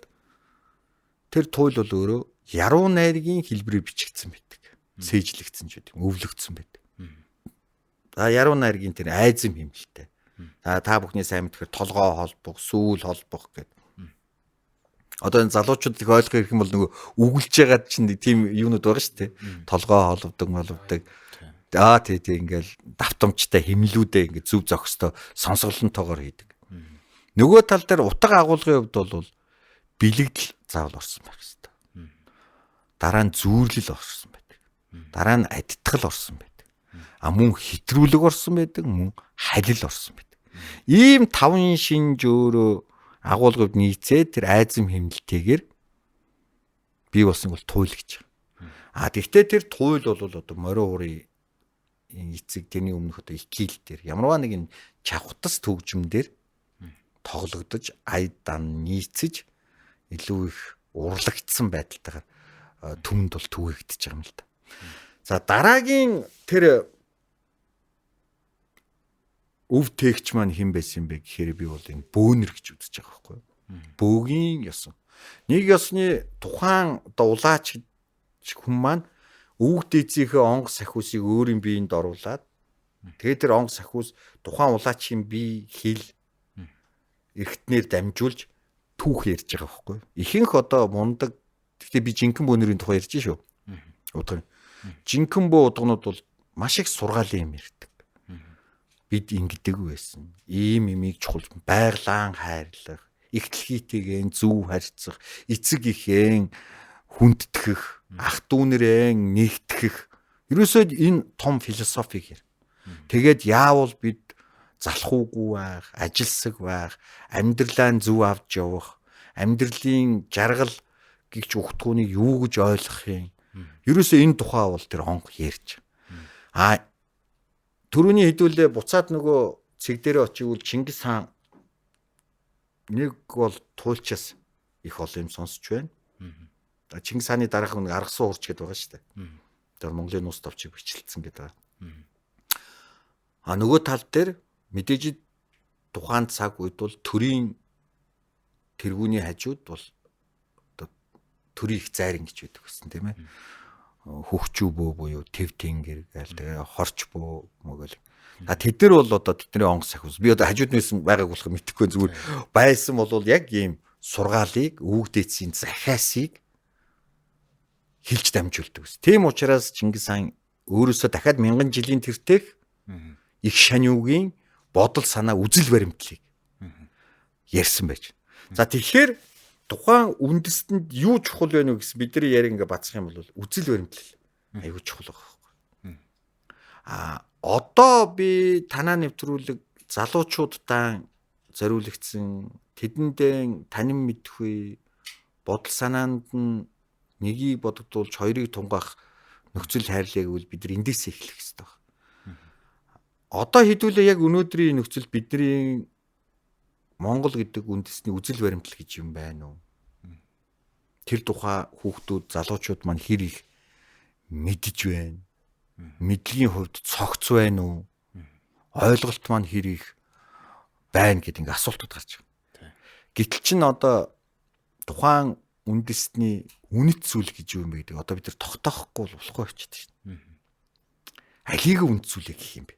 тэр туйл бол өөрөө яруу найргийн хэлбэрээр бичигдсэн байдаг. Сээжлэгдсэн ч гэдэг, өвлөгдсөн байдаг. За яруу найргийн тэр айзам хэмнэлтэй. За та бүхний сайн мэдхээр толгоо холбох, сүүл холбох гэдэг. Одоо энэ залуучууд их ойлгох хэрэг юм бол нөгөө үгэлж байгаа чинь тийм юунууд байгаа шүү дээ. Толгоо холбдог. Тий ингээл давтамжтай хэмнэлүүдээ ингээд зөв зохистой сонсголонтойгоор хийдэг. Нөгөө тал дээр утга агуулгын хувьд бол бэлэгдэл заавал орсон байх хэрэгтэй. Дараа нь зүүрлэл орсон байдаг. Дараа нь адтгал орсон байдаг. Мөн хэтрүүлэг орсон байдаг, мөн халил орсон байдаг. Ийм 5 шинж өөрөө агуулгад нийцээ тэр айзам хэмнэлтэйгээр бий болсон бол туйл гэж. Тэгвэл тэр туйл бол одоо морин уурын эцэг тэрний өмнөх одоо икил дээр ямарваа нэгэн чавхтас төгжмөөр тоглогдож айдан нийцэж илүү их урлагдсан байдалтайгаар түмэнд бол түгээгдэж байгаа юм л да. За дараагийн тэр өв тээгч маань хэн байсан юм бэ гэхээр би бол энэ бөөнөр гэж үзэж байгаа байхгүй юу? Бөөгийн ёсон. Нэг ёсны тухайн одоо улаач хүн маань өвөг дээдсийнхээ онгоц сахиусыг өөрийн биеинд оруулаад Тэгээд тэр онг сахиус тухайн улаачийн бие хил эргэтнээр дамжуулж түүх ярьж байгаа байхгүй. Ихэнх одоо мундаг гэхдээ би жинхэнэ бөөнөрийн тухай ярьж шүү. Удаа. Жинхэнэ бөө удагнууд бол маш их сургаалын юм ярьдаг. Бид ингэдэг байсан. Ийм имийг чухал байглаан хайрлах, их дэлхийтэйгэн зөв харьцах, эцэг ихэн хүндэтгэх, ах дүүнэрээ нэгтгэх. Ерөөсөө энэ том философик юм. Тэгээд яавал бид залхуугүй байх, ажилсаг байх, амьдралаа зөв авч явах, амьдралын жаргал гихч ухтгууныг юу гэж ойлгох юм. Ерөөсөө энэ тухай бол тэр онг ярьж. Төрөний хэдүүлээ буцаад нөгөө цэг дээрээ очивол Чингис хаан нэг бол туйлчаас их олон юм сонсч байна. Чингис хааны дараах нэг аргасан урч гэдэг байгаа шүү дээ. Тэр Монголын нус товчийг бичлэлцэн гэдэг. Нөгөө тал дээр мэдээж тухайн цаг үед бол төрийн тэргүүний хажууд бол төрийн их зайран гэж байдаг гэсэн тийм ээ. Хөгчүү бөө буюу тэв тэнгэр гээл тэгээ хорч бөө мөгөл. Тэд нар бол одоо тэдний онг сахиус. Би одоо хажууд нээсэн байгааг болох мэдэхгүй зүгээр байсан бол яг ийм сургаалыг өвгдээцийн захиасыг хэлж дамжуулдаг ус. Тийм учраас Чингис хаан өөрөөсөө дахиад 1000 жилийн тэртех их шаниугийн бодол санаа үзэл баримтлалыг ярьсан байж. За тэгэхээр тухайн үндэстэнд юу чухал вэ гэсэн бидний яриг ингээ бацах юм бол үзэл баримтлал аюу чухал байгаа. Одоо би танаа нэвтрүүлэг залуучуудаа зориулагдсан тэдэндээ танин мэдхгүй бодол санаанд нь нэгийг бодогдуулж хоёрыг тунгаах нөхцөл хайрлыг бол бид нар эндээс эхлэх хэрэгтэй байна. Одоо хэдүүлээ яг өнөөдрийн нөхцөл бидний Монгол гэдэг үндэсний үзэл баримтлал гэж юм байна уу? Тэр тухай хүүхдүүд, залуучууд маань хэр их мэдж байна? Мэдлэгийн хувьд цогц байна уу? Ойлголт маань хэр их байна гэдэг ингээ асуултууд гарч байгаа. Гэтэл чин одоо тухайн үндэсний үнэт зүйл гэж юу юм бэ гэдэг одоо бид нар тогтоохгүй болохгүй болчиход байна. Алийг үнэт зүйлээ гэх юм бэ?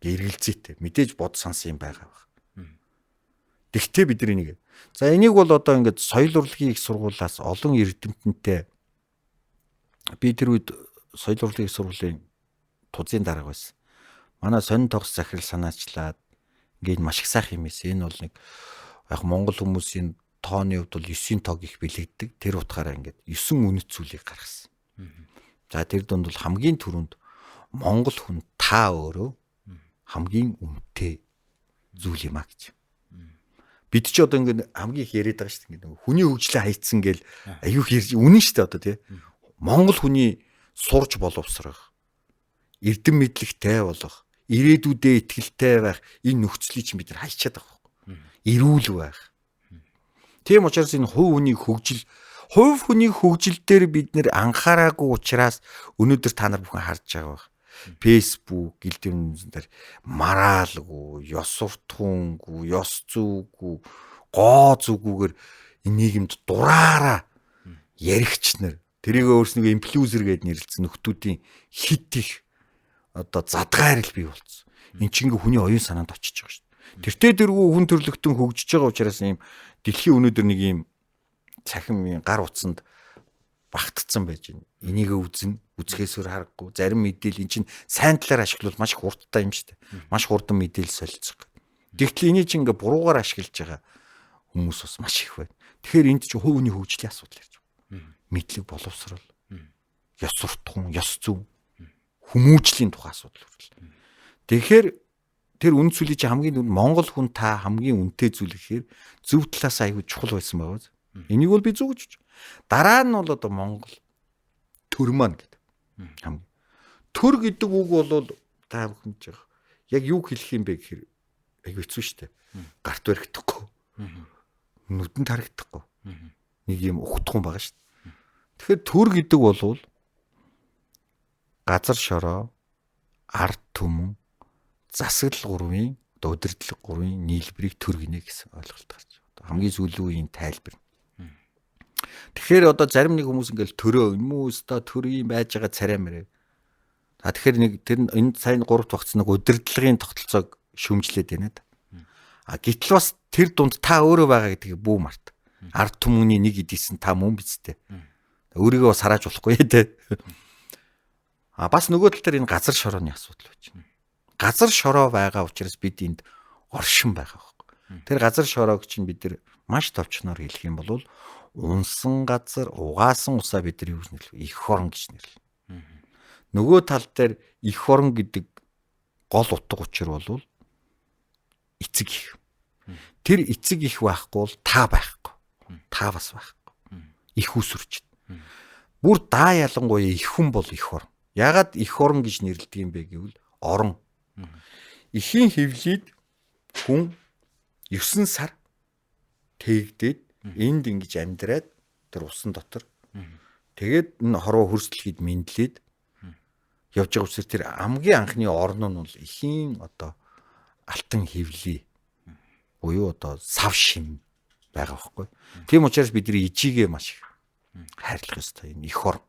Эргэлзээтэй мэдээж бод сансан юм байгаа баг. Тэгтээ бидний нэг. За энийг бол одоо ингээд соёл урлагийн их сургуулиас олон эрдэмтэнтэй би тэр үед соёл урлагийн их сургуулийн тузын дарга байсан. Манай сонин тогс захирал санаачлаад ингээд маш их сайхан юм эсэ. Энэ бол нэг яг монгол хүмүүсийн тооны хувьд бол 9-ийн тоог их бэлэгдэг. Тэр утгаараа ингээд 9 үнэт зүйлийг гаргасан. За тэр донд бол хамгийн түрүүнд монгол хүн та өөрөө хамгийн үнэтэй зүйл юм а гэж. Бид ч одоо ингэ хамгийн их яриад байгаа шүү дээ. Ингэ хүний хөгжлөө хайцсан гэл аюух ярьж үнэн шүү дээ одоо тий. Монгол хүний сурж боловсрох, эрдэм мэдлэгтэй болох, ирээдүйдээ итгэлтэй байх энэ нөхцөлийг чинь бид нар хайчаад байгаа байхгүй. Эрүүл байх. Тийм учраас энэ хувь хүний хөгжил дээр бид нэр анхаараагүй учраас өнөөдөр та нар бүхэн харж байгаа байх. Facebook, гэлдэм дээр мараалгүй, ёс суртахуунгүй, ёс зүйгүй, гоо зүгүүгээр энэ нийгэмд дураараа яригч нар тэрийг өөрснөө инфлюенсер гэдээ нэрлэлсэн нөхдүүдийн хит их одоо задгайрал бий болсон. Энд чинь хүний оюун санаанд очиж байгаа шүү дээ. Тэртээ дэргүй хүн төрлөختөн хөгжиж байгаа учраас ийм дэлхийн өнөөдөр нэг ийм цахим гар утсанд багтцсан байж байна. Энийг үзэхээсээр харахгүй. Зарим мэдээлэл эн чинь сайн талаар ашиглавал маш их хурдтай юм шүү дээ. Маш хурдан мэдээлэл солилцох. Тэгтэл энийг чинь ингээ буруугаар ашиглаж байгаа хүмүүс бас маш их байна. Тэгэхээр энд чинь хувийн хөгжлийн асуудал ярьж байна. Мэдлэг боловсрол, ёс суртахуун, ёс зүй, хүмүүжлийн тухай асуудал хүртэл. Тэгэхээр тэр үн цүлий чинь хамгийн Монгол хүн та хамгийн үнэтэй зүйл гэхээр зөв талаас аягүй чухал байсан байгаа. Энийг бол би зөв гэж. Дараа нь бол одоо Монгол төр маань гэдэг. Хамгийн төр гэдэг үг бол та бүхэн жаа. Яг юу хэлэх юм бэ гэхээр аягүй хэцүү шүү дээ. Гарт баригдахгүй. Нүдэнд харагдахгүй. Нэг юм ухтхан байгаа шүү дээ. Тэгэхээр төр гэдэг бол газар шороо, ард түмэн, засаглал гурвын, удирдлага гурвын нийлбэрийг төр гинэ гэсэн ойлголт гарч байна. Хамгийн сүүлийн тайлбар. Тэгэхээр одоо зарим нэг хүмүүс ингээл төрөө юм уу өстой төр юм байж байгаа царай мэрэг. За тэгэхээр нэг тэр энэ сайн 3 багц нэг удирдлагын тогтолцоог шүмжлээд байна да. Гэтэл бас тэр дунд та өөрөө байгаа гэдгийг бүү март. Ард түмний нэг идсэн та мөн бизтэй. Өөрийгөө бас харааж болохгүй те. Бас нөгөө тал дээр энэ газар шорооны асуудал байж байна. Газар шороо байгаа учраас бид энд оршин байгаа байхгүй. Тэр газар шороог чинь бид нар маш товчноор хэлэх юм бол унсан газар, угаасан усаа бид нар юу гэж нэрлэв? Эх орон гэж нэрлэв. Нөгөө тал дээр эх орон гэдэг гол утга учир бол эцэг их. Тэр эцэг их байхгүй бол та байхгүй. Та бас байхгүй. Их үсвэрч. Бүр даа ялангуяа их хүн бол их орон. Ягаад их орон гэж нэрлэдэг юм бэ гэвэл орон. Эхийн хөвлөд хүн 9 сар тээгдээд энд ингэж амьдраад тэр усан дотор тэгээд энэ хорвоо хөрслөхийд мэдлээд явж байгаа учраас тэр хамгийн анхны орн нь бол эхийн одоо алтан хөвлий буюу одоо сав шим байгаа байхгүй. Тийм учраас бидний ижигээ маш их хайрлах ёстой энэ эх орн.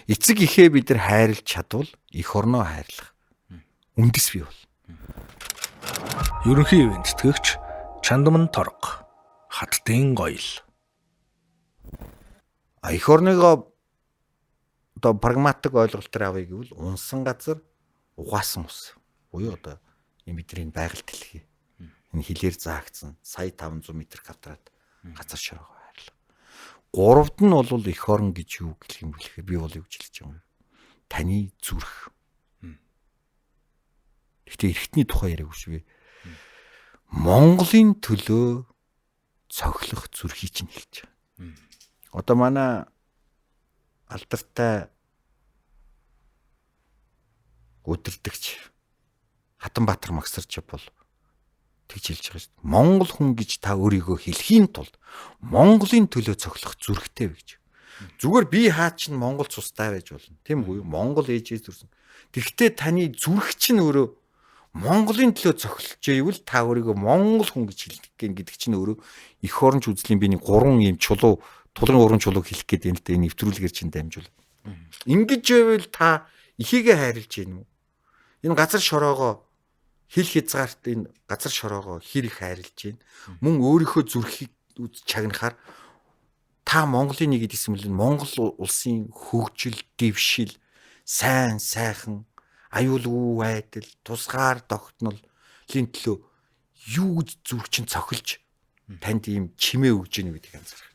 Эцэг ихээ бид нар хайрлах чадвал эх орноо хайрлах үндэс бий бол. Ерөнхий ивент тэтгэгч Чандман Торго, Хаттын гоёл. Эх орныгоо одоо прагматик ойлголтоор авъя гэвэл унсан газар, угаасан ус. Буюу одоо энэ бидний байгаль дэлхий. Энэ хилээр заагдсан сая 500 м2 газар шороогоо хайрлаа. Гуравд нь бол эх орн гэж юу гэх юм бэлэхээр би бол юу гэж хэлж байгаа юм. Таны зүрх. Гэхдээ эргэтний тухай яриаг үгүй. Монголын төлөө цохилох зүрхийг чинь хэлж байгаа. Одоо манай алдартай өдөрдөгч Хатанбаатар Магсарч бол тэгж хэлж байгаа шүү дээ. Монгол хүн гэж та өөрийгөө хэлхийн тулд Монголын төлөө цохилох зүрхтэй вэ гэж. Зүгээр би хаа чинь Монгол цустай байж болно. Тийм үгүй юу? Монгол ээжээс төрсөн. Тэгэхдээ таны зүрх чинь өөрөө Монголын төлөө цохилж ивэл та өөрийгөө Монгол хүн гэж хэлдэг гэдэг чинь өөрөө эх оронч үзлийн би нэг 3 ийм чулуу тулгын уран чулууг хэлэх гээд энэ нэвтрүүлгээр чинь дамжуул. Ингэж байвал та ихийгээ хайрлж гин үү? Энэ газар шороогоо хил хязгаарт энэ газар шороогоо хэр их хайрлж гин. Мөн өөрийнхөө зүрхийг чагнахаар та Монголын нэг гэсэн мэл Монгол улсын хөгжил, дэвшил, сайн сайхан аюулгүй байдал, тусгаар тогтнолын төлөө юу гэж зүрх чинь цохилж танд ийм чимээ өгж гин гэдгийг анзаарах.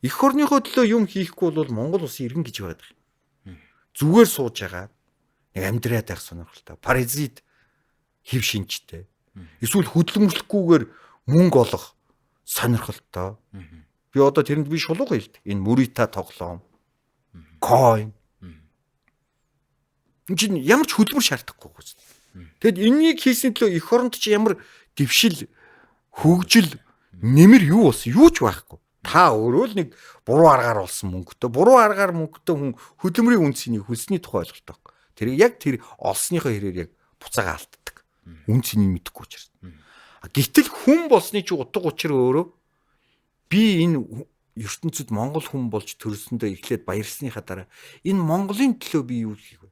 Эх орныхоо төлөө юм хийхгүй бол Монгол улсын иргэн гэж байдаг юм. Зүгээр сууж байгаа нэг амьдраад байх сонирхолтой. Паразит хэв шинжтэй. Эсвэл хөдөлмөрлөхгүйгээр мөнгө олох сонирхолтой. Би одоо тэрэнд би шулууга хэлдэг. Энэ Мурита тоглоом, coin. Энд чинь ямар ч хөдөлмөр шаардахгүй гоос. Тэгэд энэнийг хийсний төлөө эх оронд чи ямар дэвшил, хөгжил, нэмэр юу болсон? Юу ч байхгүй. Та өөрөө л нэг буруу аргаар олсон мөнгөтэй. Буруу аргаар мөнгөтэй хүн хөдөлмөрийн үнцнийг хөлсний тухай ойлголтой байхгүй. Тэр яг тэр олсныхоо хэрээр яг буцаага алддаг. Үнцнийг мэдэхгүй учраас. Гэтэл хүн болсны чи утга учир өөрөө би энэ ертөнцид Монгол хүн болж төрсөндөө эхлээд баярлсныхаа дараа энэ Монголын төлөө би юу хийх вэ?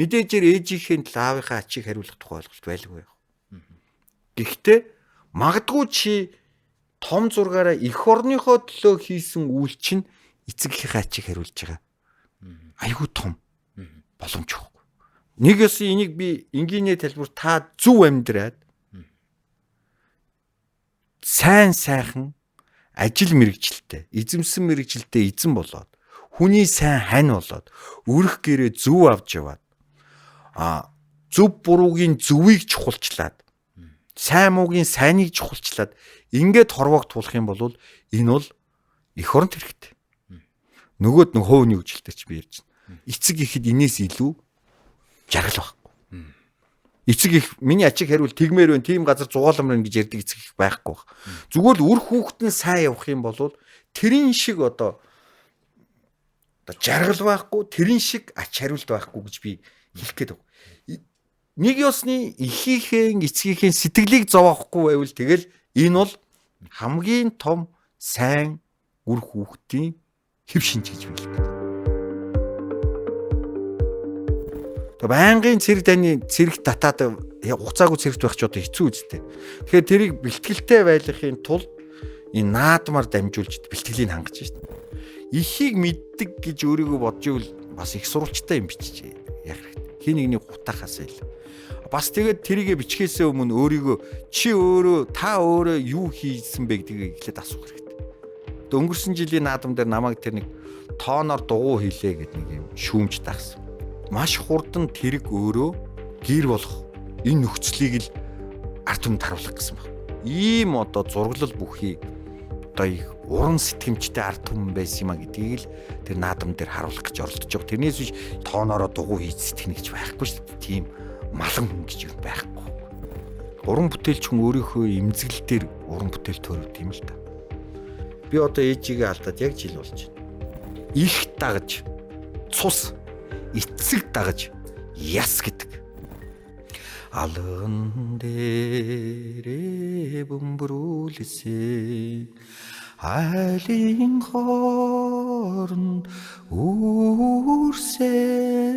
Мэдээжээр ээжийнхээ төлөө аавынхаа ачийг хариулах тухай ойлголт байлгүй яг. Гэхдээ магадгүй чи том зургаараа эх орныхоо төлөө хийсэн үйл чинь эцэг ихийнхээ ачийг хариулж байгаа. Айгүй том боломж واخгүй. Нэг ёсын энийг би энгийнэ тайлбар та зөв амьдраад сайн сайхан ажил мэргэжилтэй, эзэмсэн мэргэжилтэй эзэн болоод хүний сайн хань болоод өрх гэрээ зөв авч яваад зөв буруугийн зөвийг чухалчлаад сайн муугийн сайныг чухалчлаад ингээд хорвоог туулах юм бол энэ бол эх оронд хэрэгтэй. Нөгөөд нэг хувийн хөгжилтэй ч би ярьж байна. Эцэг ихэд энэс илүү жаргал байхгүй. Эцэг их миний ачиг хариул тэгмээр байна, тийм газар зугаалмаар байна гэж ярьдаг эцэг их байхгүй баг. Зүгээр л үр хүүхэд нь сайн явах юм бол тэрийн шиг одоо жаргал байхгүй, тэрийн шиг ач хариулт байхгүй гэж би хэлэх гээд байна. Нэг ёсны эхийнхээ эцгийнхээ сэтгэлийг зовоохгүй байвал тэгэл энэ бол хамгийн том сайн үр хүүхдийн хэв шинж гэж би хэлдэг. Тэгээ байнгын цэрэг дайны цэрэг татаад хугацаагүй цэрэгт байх ч одоо хэцүү үстэй. Тэгэхээр тэрийг бэлтгэлтэй байлгахын тулд энэ наадмаар дамжуулж бэлтгэлийг хангаж шít. Ихийг мэддэг гэж өөрийгөө бодж ивэл бас их сурвалжтай юм бичиж яг хэрэгтэй. Хин нэгний гутахаас ил. Бас тэгээд тэрийгэ бичгээсээ өмнө өөрийгөө та өөрөө юу хийсэн бэ гэдгийг эхлээд асуух хэрэгтэй. Тэгээд өнгөрсөн жилийн наадам дээр намайг тэр нэг тооноор дугуй хийлээ гэдэг нэг юм шүүмж тагсан. Маш хурдан тэрэг өөрөө гэр болох энэ нөхцөлийг л ард түмэнд харуулах гэсэн баг. Ийм одоо зураглал бүхий одоо их уран сэтгэмжтэй ард түмэн байсан юм а гэдгийг л тэр наадам дээр харуулах гэж оролдож байгаа. Тэрнээс биш тооноороо дугуй хийж сэтгэнэ гэж байхгүй шүү дээ. Тийм малан хүн гэж юу байхгүй. Уран бүтээлч хүн өөрийнхөө эмзэглэл дээр уран бүтээл төрөвд юм л та. Би одоо ээжигээ алдаад яг жил болж байна. Их дагаж, цус, эцэг дагаж яс гэдэг. Алган дээрээ бөмбөрүүлсэн айлын хооронд үрсэн